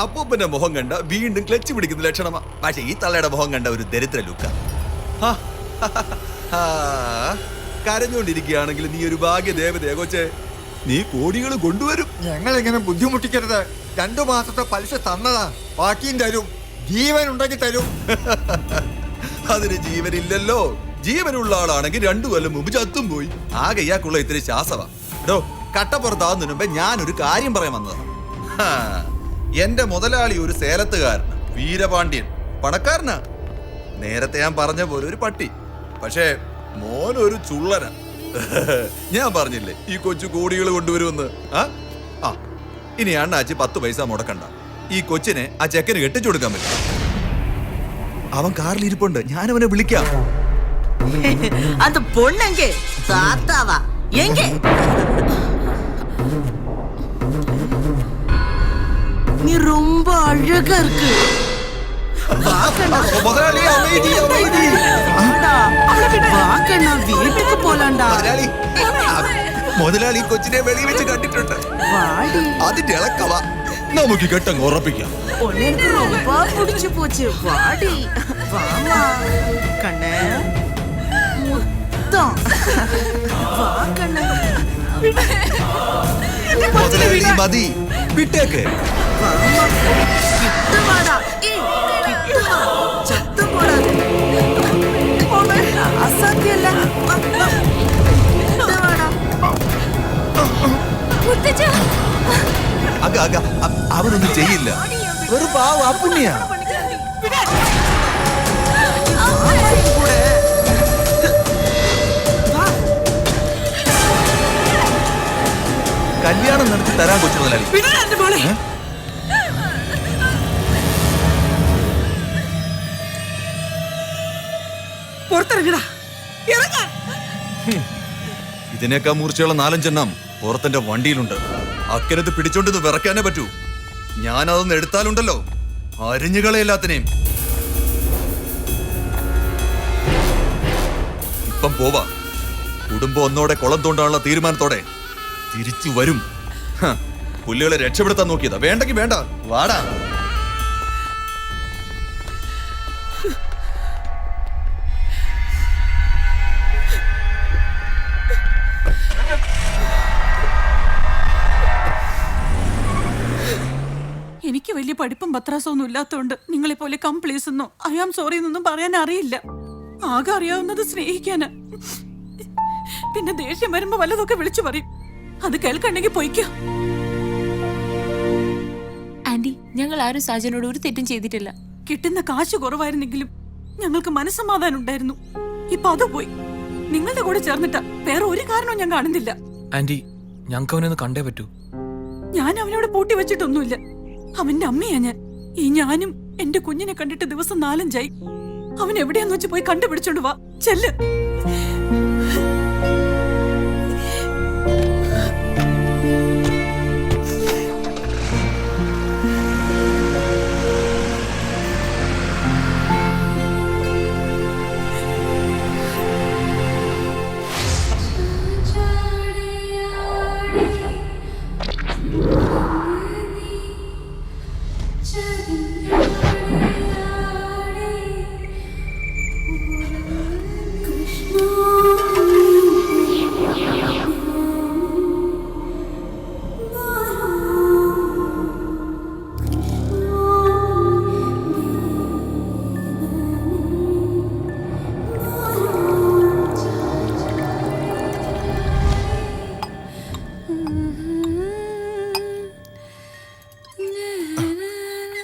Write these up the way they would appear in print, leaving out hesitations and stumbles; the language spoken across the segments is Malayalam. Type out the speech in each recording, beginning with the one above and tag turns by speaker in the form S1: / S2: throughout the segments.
S1: അപ്പൂപ്പന്റെ മുഖം കണ്ട വീണ്ടും ക്ലച്ച് പിടിക്കുന്ന ലക്ഷണമാ. പക്ഷെ ഈ തള്ളയുടെ മുഖം കണ്ട ഒരു ദരിദ്ര ലുക്ക. കരഞ്ഞോണ്ടിരിക്കുകയാണെങ്കിൽ നീ ഒരു ഭാഗ്യ ദേവതയെ കൊച്ചേ. നീ കോടികൾ കൊണ്ടുവരും.
S2: ഞങ്ങളിങ്ങനെ ബുദ്ധിമുട്ടിക്കരുത്. 2 മാസത്തെ പലിശ തന്നതാ, ബാക്കിയും തരും. ജീവൻ ഉണ്ടെങ്കിൽ തരും.
S1: അതിന് ജീവനില്ലല്ലോ. ജീവനുള്ള ആളാണെങ്കിൽ 2 കൊല്ലം മുമ്പ് ചത്തും പോയി. ആകെ ഇയാൾക്കുള്ള ഇത്തിരി ശ്വാസവാ. എടോ, കട്ടപ്പുറത്താവുന്നതിന് മുമ്പേ ഞാനൊരു കാര്യം പറയാൻ വന്നതാ. എന്റെ മുതലാളി ഒരു സേലത്തുകാരന്, വീരപാണ്ഡ്യൻ, പണക്കാരനാ. നേരത്തെ ഞാൻ പറഞ്ഞ പോലെ ഒരു പട്ടി. പക്ഷേ മോനൊരു ചുള്ളന. ഞാൻ പറഞ്ഞില്ലേ ഈ കൊച്ചു കോടികൾ കൊണ്ടുവരുമെന്ന്. ഇനി അണ്ണാച്ചി 10 പൈസ മുടക്കണ്ട. ഈ കൊച്ചിനെ ആ ചെക്കന് കെട്ടിച്ചു കൊടുക്കാൻ പറ്റും. അവൻ കാറിൽ ഇരിപ്പുണ്ട്, ഞാനവനെ വിളിക്കാം.
S3: அந்த பொண்ணங்க தாத்தாவா எங்க? நீ ரொம்ப அழகா இருக்கு. വീട്ടിക്ക് പോലാണ്ടാ.
S1: മുതലാളി കൊച്ചിനെ വെളി വെച്ച് കണ്ടിട്ടുണ്ട്. അതിന്റെ ഇളക്കവ നമുക്ക് കെട്ടങ്ങ് ഉറപ്പിക്കാം.
S3: എനിക്ക് ரொம்ப പിടിച്ചു പോച്ച്. വാടി വാമാ കണ്ണേ മുത്തം. വാ കണ്ണേ.
S1: മുതലാളി മതി, വിട്ടേക്ക്.
S3: കിട്ടുവാടാ. കിട്ടുവാ. ചത്തുപോടാ. അസാധ്യല്ല.
S1: അവനൊന്നും ചെയ്യില്ല. ഒരു പാവ പുണ്യാ. കല്യാണം നടത്തി തരാൻ കൊച്ചു മുതലാളി. ഇതിനേക്കാൾ മൂർച്ചയുള്ള 4-5 എണ്ണം പുറത്തെന്റെ വണ്ടിയിലുണ്ട്. അക്കരത്ത് പിടിച്ചോണ്ട് വിറയ്ക്കാനേ പറ്റൂ. ഞാനതൊന്ന് എടുത്താലുണ്ടല്ലോ, അരിഞ്ഞുകളെല്ലാത്തിനെയും. ഇപ്പം പോവാ. കുടുംബം ഒന്നോടെ കുളം തോണ്ടാനുള്ള തീരുമാനത്തോടെ തിരിച്ചു വരും. പുല്ലുകളെ രക്ഷപ്പെടുത്താൻ നോക്കിയതാ. വേണ്ടെങ്കി വേണ്ട, വാടാ.
S4: എനിക്ക് വലിയ പഠിപ്പും പത്രാസൊന്നും ഇല്ലാത്തതുകൊണ്ട് നിങ്ങളെ പോലെ കംപ്ലീസ് എന്നോ ഐ ആം സോറി എന്നൊന്നും പറയാൻ അറിയില്ല. ആകെ അറിയാവുന്നത് സ്നേഹിക്കാന്. പിന്നെ ദേഷ്യം വരുമ്പോ വല്ലതൊക്കെ വിളിച്ചു പറയും. അത് കേൾക്കണ്ടെങ്കിൽ പൊയ്ക്കോ.
S5: ആന്റി, ഞങ്ങൾ ആരും സാജനോട് ഒരു തെറ്റും ചെയ്തിട്ടില്ല.
S4: കിട്ടുന്ന കാശ് കുറവായിരുന്നെങ്കിലും ഞങ്ങൾക്ക് മനസ്സമാധാനം ഉണ്ടായിരുന്നു. ഇപ്പൊ അത് പോയി. നിങ്ങളുടെ കൂടെ ചേർന്നിട്ടാ. വേറെ ഒരു കാരണവും ഞാൻ കാണുന്നില്ല.
S6: ആന്റി, ഞങ്ങൾക്ക് അവനൊന്ന് കണ്ടേ പറ്റൂ.
S4: ഞാൻ അവനോട് പൂട്ടി വെച്ചിട്ടൊന്നുമില്ല. അവന്റെ അമ്മയാ ഞാൻ. ഈ ഞാനും എന്റെ കുഞ്ഞിനെ കണ്ടിട്ട് ദിവസം 4-5 ആയി. അവൻ എവിടെയാന്ന് വെച്ച് പോയി കണ്ടുപിടിച്ചോണ്ട് വാ. ചെല്ല്.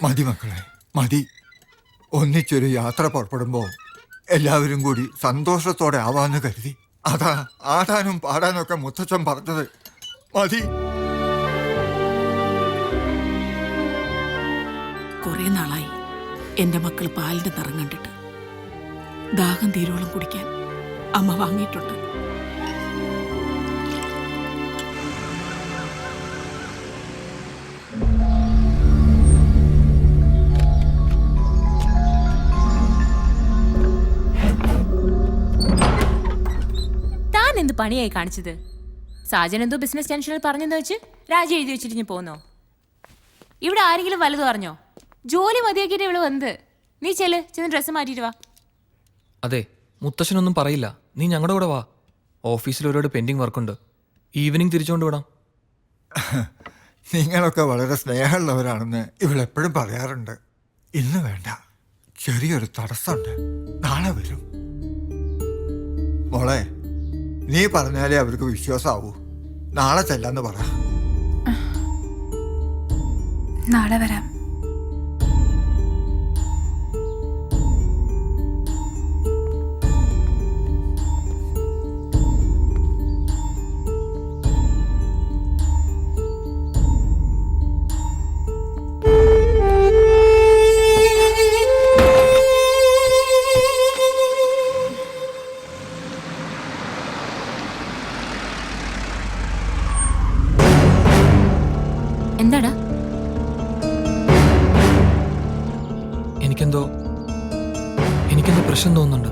S2: മതി മക്കളെ, മതി. ഒന്നിച്ചൊരു യാത്ര പുറപ്പെടുമ്പോ എല്ലാവരും കൂടി സന്തോഷത്തോടെ ആവാന്ന് കരുതി. അതാ ആടാനും പാടാനും ഒക്കെ മുത്തച്ഛൻ പറഞ്ഞത്. മതി.
S4: കുറെ നാളായി എന്റെ മക്കൾ പാലിന്റെ നിറം കണ്ടിട്ട്. ദാഹം തീരോളം കുടിക്കാൻ അമ്മ വാങ്ങിയിട്ടുണ്ട്.
S5: എന്ത് പണിയായി കാണിച്ചത്? സാജൻ എന്തോ ബിസിനസ് ടെൻഷനിൽ പറഞ്ഞെന്ന് വെച്ച് രാജി എഴുതി വെച്ചിട്ട് ഞാൻ പോന്നോ? ഇവിടെ ആരെങ്കിലും വലുത് പറഞ്ഞോ? ജോലി മതിയാക്കിയിട്ട് ഇവിടെ വന്നത്. നീ ചെന്ന് ഡ്രസ്സ് മാറ്റിയിട്ട് വാ.
S6: അതെ, മുത്തശ്ശനൊന്നും പറയില്ല. നീ ഞങ്ങളുടെ കൂടെ വാ. ഓഫീസിൽ ഒരുപാട് പെൻഡിങ് വർക്കുണ്ട്. ഈവനിങ് തിരിച്ചുകൊണ്ട് വിടാം.
S2: നിങ്ങളൊക്കെ വളരെ സ്നേഹമുള്ളവരാണെന്ന് ഇവളെപ്പോഴും പറയാറുണ്ട്. ഇന്ന് വേണ്ട, ചെറിയൊരു തടസ്സമുണ്ട്. നാളെ വരും. മോളെ, നീ പറഞ്ഞാലേ അവർക്ക് വിശ്വാസമാവൂ. നാളെ ചെല്ലാന്ന് പറ.
S7: നാളെ വരാം.
S5: എന്താടാ?
S6: എനിക്കെന്തോ പ്രശ്നം തോന്നുന്നുണ്ട്.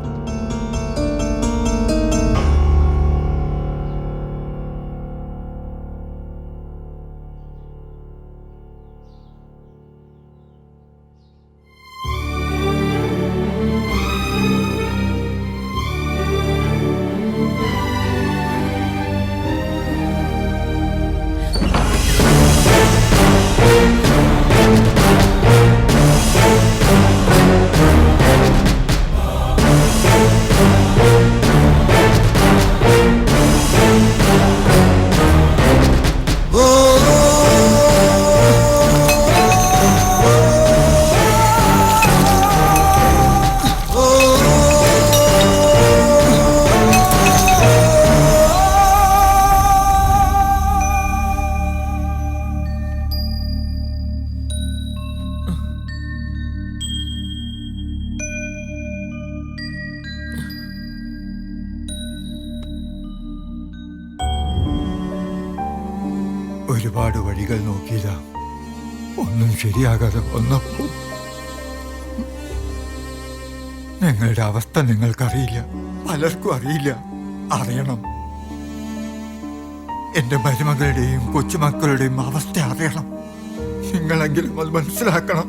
S2: ഒരുപാട് വഴികൾ നോക്കിയതാ, ഒന്നും ശരിയാകാതെ വന്നപ്പോ. നിങ്ങളുടെ അവസ്ഥ നിങ്ങൾക്കറിയില്ല, പലർക്കും അറിയില്ല. അറിയണം. എന്റെ മരുമകളുടെയും കൊച്ചുമക്കളുടെയും അവസ്ഥ അറിയണം. നിങ്ങളെങ്കിലും അത് മനസ്സിലാക്കണം.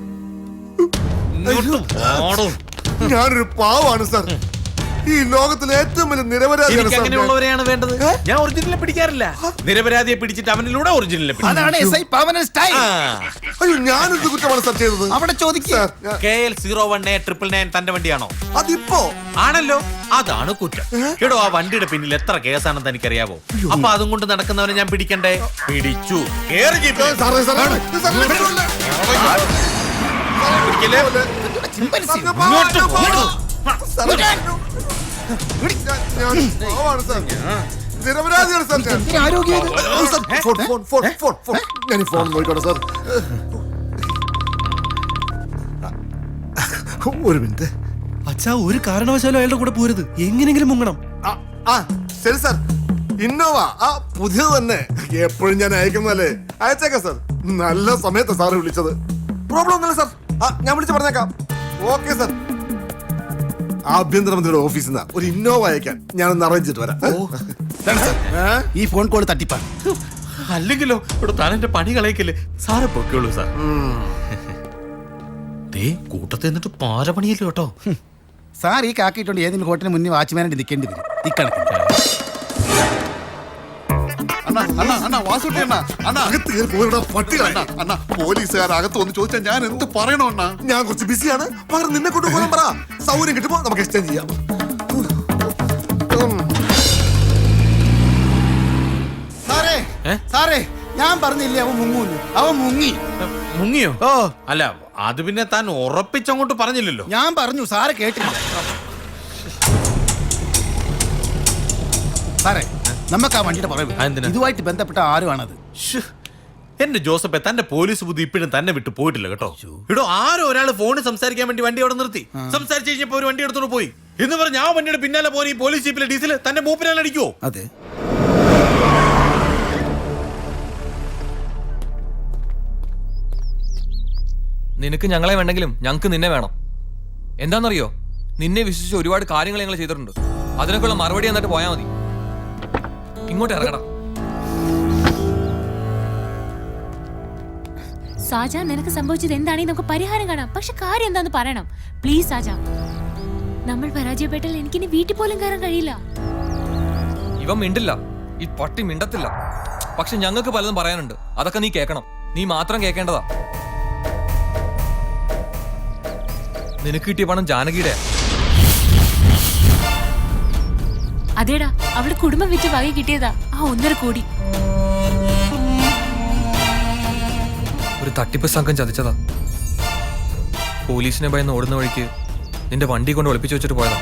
S8: ഞാനൊരു പാവാണ് സാർ. ഈ ലോകത്തിലെ ഏറ്റവും വലിയ നിരപരാധിയാണ് സാർ.
S9: അങ്ങനെയുള്ളവരെയാണ് വേണ്ടത്. ഞാൻ ഒറിജിനലിനെ പിടിക്കാറില്ല. നിരപരാധിയെ പിടിച്ചിട്ട് അവനിലൂടെ ഒറിജിനലിനെ പിടിക്കും.
S8: അയ്യോ, ഞാനെന്ത് കുറ്റമാണ് സാർ ചെയ്തത്?
S9: അവിടെ ചോദിക്കുക.
S8: സാർ,
S9: KL01A999 തന്റെ വണ്ടിയാണോ?
S8: അതിപ്പോ
S9: ആണല്ലോ. അതാണ് കുറ്റം. എടോ, ആ വണ്ടിയുടെ പിന്നിൽ എത്ര കേസാണെന്ന് എനിക്കറിയാവോ? അപ്പൊ അതും കൊണ്ട് നടക്കുന്നവനെ ഞാൻ പിടിക്കണ്ടേ? പിടിച്ചു. കേറി ജീപ്പിൽ.
S8: സാറേ, സാറേ, സാറേ,
S9: പിടിക്കല്ലേ?
S8: ഇങ്ങോട്ട് പോ. ഞാൻ പാവാണ് സാർ. നിരപരാധിയാണ് സാർ ഞാൻ. Sir, phone. ഞാൻ ഈ ഫോൺ നോക്കിക്കോട്ടെ സാർ. ഒരു മിനിറ്റ്.
S10: അച്ഛാ, ഒരു കാരണവശാലും അയാളുടെ കൂടെ പോരുത്. എങ്ങനെങ്കിലും മുങ്ങണം.
S8: ശരി സാർ. ഇന്നോവ പുതിയത് തന്നെ. എപ്പോഴും ഞാൻ അയക്കുന്നല്ലേ. അയച്ചേക്കാം സാർ. നല്ല സമയത്ത് സാറ് വിളിച്ചത്. പ്രോബ്ലം ഒന്നുമില്ല സാർ. ഞാൻ വിളിച്ച് പറഞ്ഞേക്കാം. Okay sir. ആഭ്യന്തരമന്ത്രിയുടെ ഓഫീസിൽ നിന്ന് ഒരു ഇന്നോവ അയക്കാൻ ഞാനൊന്ന് അറേഞ്ച് ചെയ്തിട്ട് വരാം.
S10: ഈ ഫോൺ കോൾ തട്ടിപ്പാ.
S9: അല്ലെങ്കിലോ ഇവിടെ താൻ എന്റെ പണി കളയിക്കല്ലേ. സാറ് പൊക്കോളൂ സാർ. കൂട്ടത്തിൽ നിന്നിട്ട് പാര പണിയല്ലോ കേട്ടോ.
S10: സാർ ഈ കാക്കിയിട്ടുണ്ട് ഏതെങ്കിലും ഹോട്ടലിന് മുന്നേ വാച്ച്മാനായിട്ട് നിൽക്കേണ്ടി വരും. ഇക്കണക്കിന്
S8: പോലീസുകാർ അകത്ത് വന്ന് ചോദിച്ചാൽ ഞാൻ എന്ത് പറയണോ? ഞാൻ കുറച്ച് ബിസിയാണ്. പകരം നിന്നെ കൊണ്ട് പോകാൻ പറ. സൗകര്യം കിട്ടുമ്പോ നമുക്ക് എക്സ്ചേഞ്ച് ചെയ്യാം.
S10: സാറേ, ഞാൻ പറഞ്ഞില്ലേ അവൻ മുങ്ങൂന്ന്. അവൻ മുങ്ങി.
S9: മുങ്ങിയോ? അല്ല, അത് പിന്നെ താൻ ഉറപ്പിച്ചങ്ങോട്ട് പറഞ്ഞില്ലല്ലോ.
S10: ഞാൻ പറഞ്ഞു, സാറ് കേട്ടില്ല. സാറേ, നമുക്ക് ആ വണ്ടിയുടെ പുറകെ ഇതുമായിട്ട് ബന്ധപ്പെട്ട ആരുമാണത്?
S9: എന്റെ ജോസഫെ, തന്റെ പോലീസ് ബുദ്ധി ഇപ്പോഴും തന്നെ വിട്ടു പോയിട്ടില്ല കേട്ടോ. ഇവിടെ ആരോ ഒരാൾ ഫോണിൽ സംസാരിക്കാൻ വേണ്ടി വണ്ടി അവിടെ നിർത്തി. സംസാരിച്ച് കഴിഞ്ഞപ്പോ ഒരു വണ്ടി എടുത്തോണ്ട് പോയി എന്ന് പറഞ്ഞ ആ വണ്ടിയുടെ പിന്നാലെ പോയി ഈ പോലീസ് ജീപ്പിലെ ഡീസൽ തന്റെ മൂപ്പിനാൽ അടിക്കുവോ?
S10: അതെ.
S6: നിനക്ക് ഞങ്ങളെ വേണ്ടെങ്കിലും ഞങ്ങൾക്ക് നിന്നെ വേണം. എന്താണെന്നറിയോ, നിന്നെ വിശ്വസിച്ച് ഒരുപാട് കാര്യങ്ങൾ ഞങ്ങൾ ചെയ്തിട്ടുണ്ട്. അതിനൊക്കെയുള്ള മറുപടി എന്നിട്ട് പോയാൽ മതി. ഇങ്ങോട്ട് ഇറങ്ങണം.
S5: സാജ, നിനക്ക് സംഭവിച്ചത് എന്താണെങ്കിൽ നമുക്ക് പരിഹാരം കാണാം. പക്ഷെ കാര്യം എന്താന്ന് പറയണം. പ്ലീസ് സാജ, നമ്മൾ പരാജയപ്പെട്ടാൽ എനിക്കിനി വീട്ടിൽ പോലും കയറാൻ കഴിയില്ല.
S6: ഇവൻ മിണ്ടില്ല, ഈ പട്ടി മിണ്ടത്തില്ല. പക്ഷെ ഞങ്ങൾക്ക് പലതും പറയാനുണ്ട്. അതൊക്കെ നീ കേൾക്കണം. നീ മാത്രം കേൾക്കേണ്ടതാ. നിനക്ക് കിട്ടിയ പണം ജാനകിയുടെ.
S5: അതേടാ, അവളുടെ കുടുംബം വിറ്റ് വകை കിട്ടിയതാ ആ 1.5 കോടി.
S6: ഒരു തട്ടിപ്പ് സംഘം ചതിച്ചതാ. പോലീസിനെ ഭയന്ന് ഓടുന്ന വഴിക്ക് നിന്റെ വണ്ടി കൊണ്ട് ഒളിപ്പിച്ചു വെച്ചിട്ട് പോയതാ.